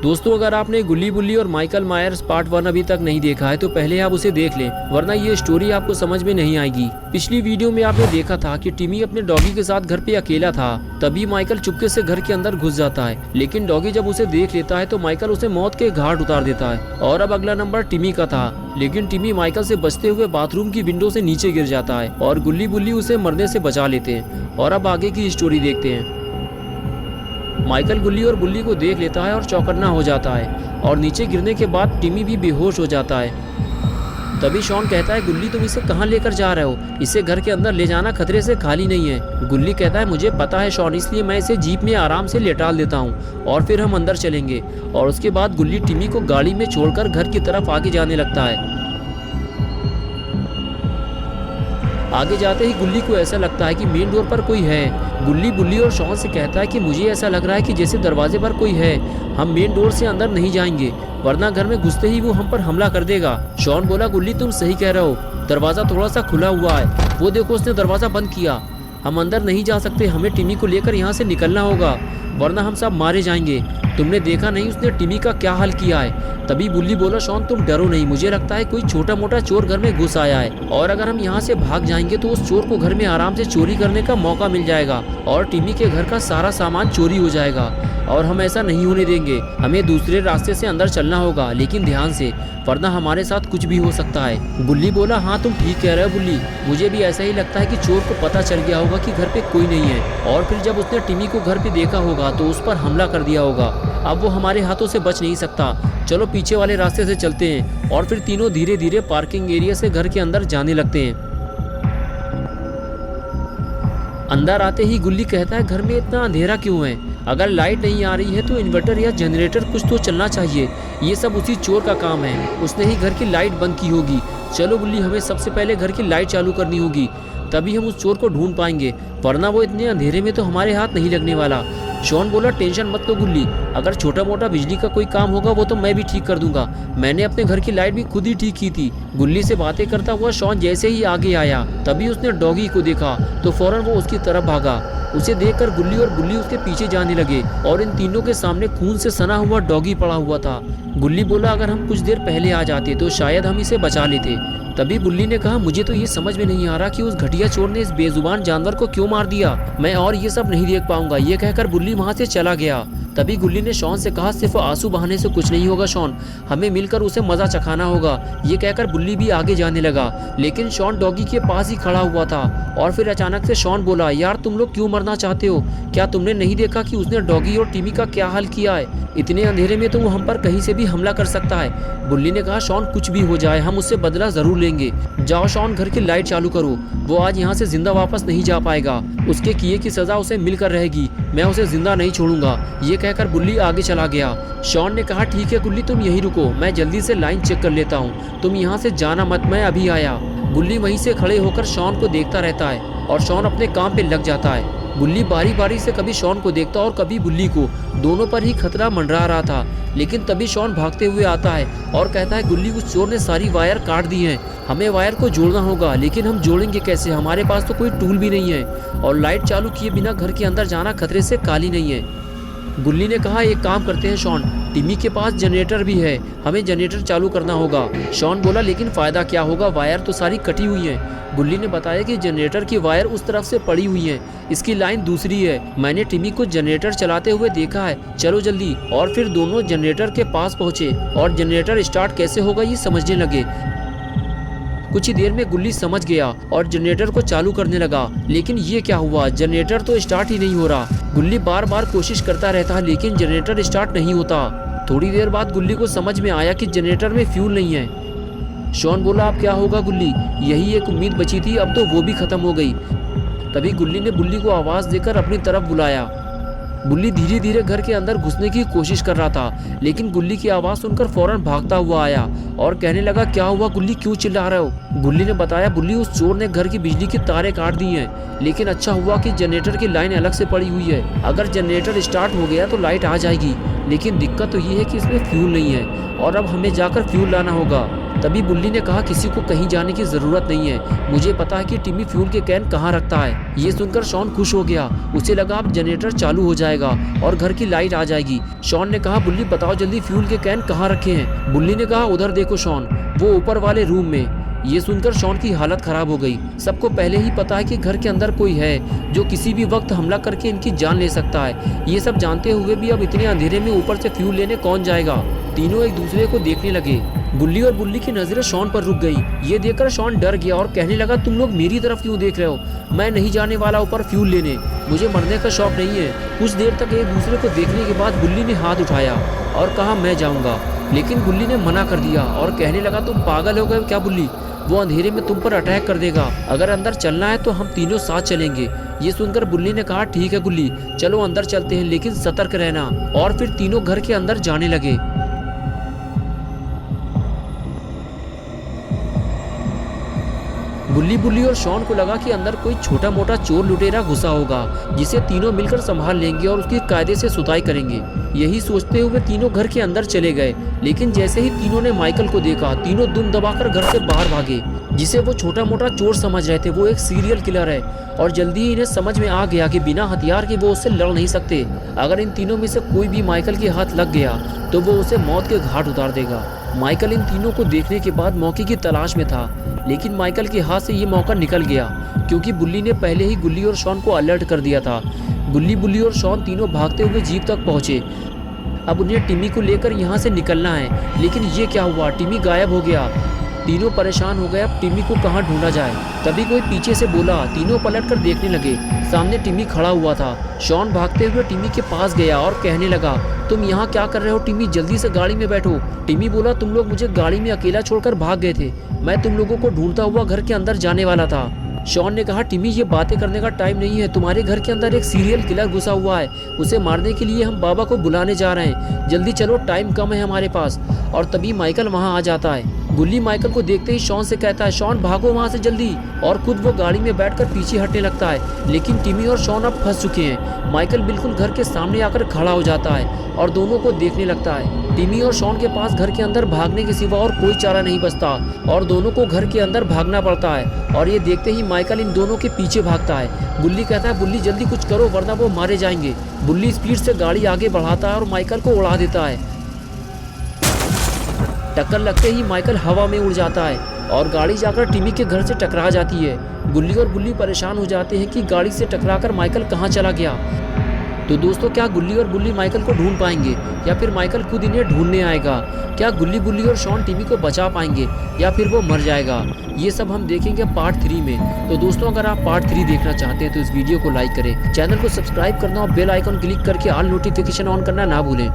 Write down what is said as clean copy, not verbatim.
दोस्तों, अगर आपने गुल्ली बुल्ली और माइकल मायर्स पार्ट 1 अभी तक नहीं देखा है तो पहले आप उसे देख लें, वरना ये स्टोरी आपको समझ में नहीं आएगी। पिछली वीडियो में आपने देखा था कि टिमी अपने डॉगी के साथ घर पे अकेला था, तभी माइकल चुपके से घर के अंदर घुस जाता है, लेकिन डॉगी जब उसे देख लेता है तो माइकल उसे मौत के घाट उतार देता है। और अब अगला नंबर टिमी का था, लेकिन टिमी माइकल से बचते हुए बाथरूम की विंडो से नीचे गिर जाता है और गुल्ली बुल्ली उसे मरने से बचा लेते हैं। और अब आगे की स्टोरी देखते हैं। माइकल गुल्ली और बुल्ली को देख लेता है और चौकन्ना हो जाता है और नीचे गिरने के बाद टिमी भी बेहोश हो जाता है। तभी शॉन कहता है, गुल्ली तुम इसे कहाँ लेकर जा रहे हो? इसे घर के अंदर ले जाना खतरे से खाली नहीं है। गुल्ली कहता है, मुझे पता है शॉन, इसलिए मैं इसे जीप में आराम से लेटाल देता हूँ और फिर हम अंदर चलेंगे। और उसके बाद गुल्ली टिमी को गाड़ी में छोड़कर घर की तरफ आगे जाने लगता है। आगे जाते ही गुल्ली को ऐसा लगता है कि मेन डोर पर कोई है। गुल्ली बुल्ली और शॉन से कहता है कि मुझे ऐसा लग रहा है कि जैसे दरवाजे पर कोई है, हम मेन डोर से अंदर नहीं जाएंगे वरना घर में घुसते ही वो हम पर हमला कर देगा। शॉन बोला, गुल्ली तुम सही कह रहे हो, दरवाजा थोड़ा सा खुला हुआ है, वो देखो उसने दरवाजा बंद किया। हम अंदर नहीं जा सकते, हमें टिमी को लेकर यहाँ से निकलना होगा वरना हम सब मारे जाएंगे। तुमने देखा नहीं उसने टिमी का क्या हाल किया है। तभी बुल्ली बोला, शॉन तुम डरो नहीं, मुझे लगता है कोई छोटा मोटा चोर घर में घुस आया है और अगर हम यहाँ से भाग जाएंगे तो उस चोर को घर में आराम से चोरी करने का मौका मिल जाएगा और टिमी के घर का सारा सामान चोरी हो जाएगा और हम ऐसा नहीं होने देंगे। हमें दूसरे रास्ते से अंदर चलना होगा, लेकिन ध्यान से, वरना हमारे साथ कुछ भी हो सकता है। बुल्ली बोला, हाँ तुम ठीक कह रहे हो बुल्ली, मुझे भी ऐसा ही लगता है कि चोर को पता चल गया होगा कि घर पे कोई नहीं है और फिर जब उसने टिमी को घर पे देखा होगा तो उस पर हमला कर दिया होगा। अब वो हमारे हाथों से बच नहीं सकता। चलो पीछे वाले रास्ते से चलते हैं। और फिर तीनों धीरे धीरे पार्किंग एरिया से घर के अंदर जाने लगते हैं। अंदर आते ही गुल्ली कहता है, घर में इतना अंधेरा क्यों है? अगर लाइट नहीं आ रही है तो इन्वर्टर या जनरेटर कुछ तो चलना चाहिए। ये सब उसी चोर का काम है, उसने ही घर की लाइट बंद की होगी। चलो गुल्ली, हमें सबसे पहले घर की लाइट चालू करनी होगी, तभी हम उस चोर को ढूंढ पाएंगे, वरना वो इतने अंधेरे में तो हमारे हाथ नहीं लगने वाला। शॉन बोला, टेंशन मत लो गुल्ली, अगर छोटा मोटा बिजली का कोई काम होगा वो तो मैं भी ठीक कर दूंगा, मैंने अपने घर की लाइट भी खुद ही ठीक की थी। गुल्ली से बातें करता हुआ शॉन जैसे ही आगे आया तभी उसने डॉगी को देखा तो फौरन वो उसकी तरफ भागा। उसे देखकर गुल्ली और बुल्ली उसके पीछे जाने लगे और इन तीनों के सामने खून से सना हुआ डॉगी पड़ा हुआ था। गुल्ली बोला, अगर हम कुछ देर पहले आ जाते तो शायद हम इसे बचा लेते। तभी बुल्ली ने कहा, मुझे तो ये समझ में नहीं आ रहा कि उस घटिया चोर ने इस बेजुबान जानवर को क्यों मार दिया, मैं और ये सब नहीं देख पाऊंगा। ये कहकर बुल्ली वहाँ से चला गया। तभी गुल्ली ने शॉन से कहा, सिर्फ आंसू बहाने से कुछ नहीं होगा शॉन, हमें मिलकर उसे मजा चखाना होगा। ये कहकर बुल्ली भी आगे जाने लगा, लेकिन शॉन डॉगी के पास ही खड़ा हुआ था। और फिर अचानक से शॉन बोला, यार तुम लोग क्यों मरना चाहते हो? क्या तुमने नहीं देखा कि उसने डॉगी और टिमी का क्या हाल किया है? इतने अंधेरे में तो वो हम पर कहीं से भी हमला कर सकता है। बुल्ली ने कहा, शॉन कुछ भी हो जाए हम उससे बदला जरूर लेंगे। जाओ शॉन, घर की लाइट चालू करो, वो आज यहाँ से जिंदा वापस नहीं जा पाएगा, उसके किए की सजा उसे मिलकर रहेगी, मैं उसे जिंदा नहीं छोड़ूंगा। ये कहकर बुल्ली आगे चला गया। शॉन ने कहा, ठीक है गुल्ली तुम यहीं रुको, मैं जल्दी से लाइन चेक कर लेता हूँ, तुम यहाँ से जाना मत, मैं अभी आया। बुल्ली वहीं से खड़े होकर शॉन को देखता रहता है और शॉन अपने काम पे लग जाता है। बुल्ली बारी बारी से कभी शॉन को देखता और कभी बुल्ली को, दोनों पर ही खतरा मंडरा रहा था। लेकिन तभी शॉन भागते हुए आता है और कहता है, गुल्ली उस चोर ने सारी वायर काट दी हैं, हमें वायर को जोड़ना होगा, लेकिन हम जोड़ेंगे कैसे? हमारे पास तो कोई टूल भी नहीं है और लाइट चालू किए बिना घर के अंदर जाना खतरे से खाली नहीं है। गुल्ली ने कहा, एक काम करते हैं शॉन, टिमी के पास जनरेटर भी है, हमें जनरेटर चालू करना होगा। शॉन बोला, लेकिन फ़ायदा क्या होगा, वायर तो सारी कटी हुई है। गुल्ली ने बताया कि जनरेटर की वायर उस तरफ से पड़ी हुई है, इसकी लाइन दूसरी है, मैंने टिमी को जनरेटर चलाते हुए देखा है, चलो जल्दी। और फिर दोनों जनरेटर के पास पहुँचे और जनरेटर स्टार्ट कैसे होगा ये समझने लगे। कुछ ही देर में गुल्ली समझ गया और जनरेटर को चालू करने लगा, लेकिन ये क्या हुआ, जनरेटर तो स्टार्ट ही नहीं हो रहा। गुल्ली बार बार कोशिश करता रहता लेकिन जनरेटर स्टार्ट नहीं होता। थोड़ी देर बाद गुल्ली को समझ में आया कि जनरेटर में फ्यूल नहीं है। शॉन बोला, अब क्या होगा गुल्ली, यही एक उम्मीद बची थी, अब तो वो भी खत्म हो गई। तभी गुल्ली ने बुल्ली को आवाज देकर अपनी तरफ बुलाया। बुल्ली धीरे धीरे घर के अंदर घुसने की कोशिश कर रहा था, लेकिन गुल्ली की आवाज सुनकर फौरन भागता हुआ आया और कहने लगा, क्या हुआ गुल्ली, क्यों चिल्ला रहे हो? गुल्ली ने बताया, बुल्ली उस चोर ने घर की बिजली की तारें काट दी हैं, लेकिन अच्छा हुआ कि जनरेटर की लाइन अलग से पड़ी हुई है, अगर जनरेटर स्टार्ट हो गया तो लाइट आ जाएगी, लेकिन दिक्कत तो ये है कि इसमें फ्यूल नहीं है, और अब हमें जाकर फ्यूल लाना होगा। तभी बुल्ली ने कहा किसी को कहीं जाने की जरूरत नहीं है, मुझे पता है कि टिमी फ्यूल के कैन कहाँ रखता है। ये सुनकर शॉन खुश हो गया, उसे लगा अब जनरेटर चालू हो जाएगा और घर की लाइट आ जाएगी। शॉन ने कहा बुल्ली बताओ जल्दी फ्यूल के कैन कहाँ रखे हैं। बुल्ली ने कहा उधर देखो शॉन, वो ऊपर वाले रूम में। ये सुनकर शॉन की हालत खराब हो गई। सबको पहले ही पता है कि घर के अंदर कोई है जो किसी भी वक्त हमला करके इनकी जान ले सकता है। ये सब जानते हुए भी अब इतने अंधेरे में ऊपर से फ्यूल लेने कौन जाएगा। तीनों एक दूसरे को देखने लगे। गुल्ली और बुल्ली की नजरें शॉन पर रुक गई। ये देखकर शॉन डर गया और कहने लगा तुम लोग मेरी तरफ क्यों देख रहे हो, मैं नहीं जाने वाला ऊपर फ्यूल लेने, मुझे मरने का शौक नहीं है। कुछ देर तक एक दूसरे को देखने के बाद बुल्ली ने हाथ उठाया और कहा मैं जाऊंगा, लेकिन बुल्ली ने मना कर दिया और कहने लगा तुम पागल हो गए क्या बुल्ली, वो अंधेरे में तुम पर अटैक कर देगा। अगर अंदर चलना है तो हम तीनों साथ चलेंगे। ये सुनकर बुल्ली ने कहा ठीक है गुल्ली, चलो अंदर चलते हैं, लेकिन सतर्क रहना। और फिर तीनों घर के अंदर जाने लगे। बुल्ली और शॉन को लगा कि अंदर कोई छोटा मोटा चोर लुटेरा घुसा होगा जिसे तीनों मिलकर संभाल लेंगे और उसकी कायदे से सुताई करेंगे। यही सोचते हुए तीनों घर के अंदर चले गए, लेकिन जैसे ही तीनों ने माइकल को देखा तीनों दुम दबाकर घर से बाहर भागे। जिसे वो छोटा मोटा चोर समझ रहे थे वो एक सीरियल किलर है और जल्दी ही इन्हें समझ में आ गया कि बिना हथियार के वो उससे लड़ नहीं सकते। अगर इन तीनों में से कोई भी माइकल के हाथ लग गया तो वो उसे मौत के घाट उतार देगा। माइकल इन तीनों को देखने के बाद मौके की तलाश में था, लेकिन माइकल के हाथ से ये मौका निकल गया क्योंकि बुल्ली ने पहले ही गुल्ली और शॉन को अलर्ट कर दिया था। बुल्ली और शॉन तीनों भागते हुए जीप तक पहुंचे। अब उन्हें टिमी को लेकर यहाँ से निकलना है, लेकिन ये क्या हुआ, टिमी गायब हो गया। तीनों परेशान हो गए, अब टिमी को कहाँ ढूंढा जाए। तभी कोई पीछे से बोला। तीनों पलट कर देखने लगे, सामने टिमी खड़ा हुआ था। शॉन भागते हुए टिमी के पास गया और कहने लगा तुम यहाँ क्या कर रहे हो टिमी, जल्दी से गाड़ी में बैठो। टिमी बोला तुम लोग मुझे गाड़ी में अकेला छोड़कर भाग गए थे, मैं तुम लोगों को ढूंढता हुआ घर के अंदर जाने वाला था। शॉन ने कहा टिमी ये बातें करने का टाइम नहीं है, तुम्हारे घर के अंदर एक सीरियल किलर घुसा हुआ है, उसे मारने के लिए हम बाबा को बुलाने जा रहे हैं, जल्दी चलो टाइम कम है हमारे पास। और तभी माइकल वहाँ आ जाता है। गुल्ली माइकल को देखते ही शॉन से कहता है शॉन भागो वहाँ से जल्दी, और खुद वो गाड़ी में बैठकर पीछे हटने लगता है। लेकिन टिमी और शॉन अब फंस चुके हैं। माइकल बिल्कुल घर के सामने आकर खड़ा हो जाता है और दोनों को देखने लगता है। टिमी और शॉन के पास घर के अंदर भागने के सिवा और कोई चारा नहीं बचता और दोनों को घर के अंदर भागना पड़ता है। और ये देखते ही माइकल इन दोनों के पीछे भागता है। गुल्ली कहता है बुल्ली जल्दी कुछ करो वरना वो मारे जाएंगे। बुल्ली स्पीड से गाड़ी आगे बढ़ाता है और माइकल को उड़ा देता है। टक्कर लगते ही माइकल हवा में उड़ जाता है और गाड़ी जाकर टिमी के घर से टकरा जाती है। गुल्ली और बुल्ली परेशान हो जाते हैं कि गाड़ी से टकराकर माइकल कहाँ चला गया। तो दोस्तों क्या गुल्ली और बुल्ली माइकल को ढूंढ पाएंगे या फिर माइकल खुद इन्हें ढूंढने आएगा? क्या बुल्ली और शॉन टिमी को बचा पाएंगे या फिर वो मर जाएगा? ये सब हम देखेंगे पार्ट 3 में। तो दोस्तों अगर आप पार्ट 3 देखना चाहते हैं तो इस वीडियो को लाइक करें, चैनल को सब्सक्राइब करना और बेल आइकन क्लिक करके ऑल नोटिफिकेशन ऑन करना ना भूलें।